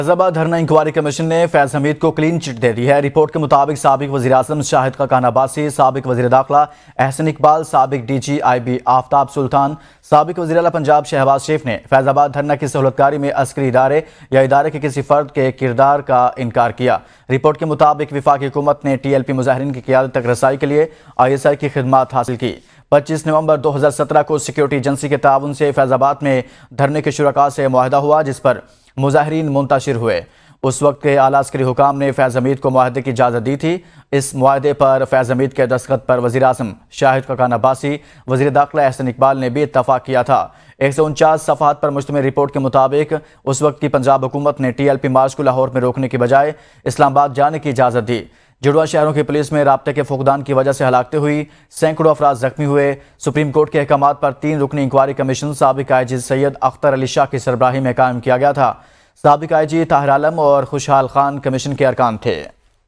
فیض آباد دھرنا inquiry commission نے فیض حمید کو کلین چٹ دے دی ہے۔ رپورٹ کے مطابق سابق وزیر اعظم شاہد خاقان عباسی، سابق وزیر داخلہ احسن اقبال، سابق ڈی جی آئی بی آفتاب سلطان، سابق وزیر اعلیٰ پنجاب شہباز شریف نے فیض آباد دھرنا کی سہولت کاری میں عسکری ادارے یا ادارے کے کسی فرد کے کردار کا انکار کیا۔ رپورٹ کے مطابق وفاقی حکومت نے ٹی ایل پی مظاہرین کی قیادت تک رسائی کے لیے آئی ایس آئی کی خدمات حاصل کی۔ 25 نومبر 2017 کو سیکیورٹی ایجنسی کے تعاون سے فیض آباد میں دھرنے کے شرکاء سے معاہدہ ہوا، جس پر مظاہرین منتشر ہوئے۔ اس وقت کے اعلیٰ عسکری حکام نے فیض حمید کو معاہدے کی اجازت دی تھی۔ اس معاہدے پر فیض حمید کے دستخط پر وزیر اعظم شاہد خاقان عباسی، وزیر داخلہ احسن اقبال نے بھی اتفاق کیا تھا۔ 149 صفحات پر مشتمل رپورٹ کے مطابق اس وقت کی پنجاب حکومت نے ٹی ایل پی مارچ کو لاہور میں روکنے کی بجائے اسلام آباد جانے کی اجازت دی۔ جڑواں شہروں کی پولیس میں رابطے کے فقدان کی وجہ سے ہلاکتیں ہوئی، سینکڑوں افراد زخمی ہوئے۔ سپریم کورٹ کے احکامات پر 3 رکنی انکوائری کمیشن سابق آئی جی سید اختر علی شاہ کی سربراہی میں قائم کیا گیا تھا۔ سابق آئی جی طاہر عالم اور خوشحال خان کمیشن کے ارکان تھے۔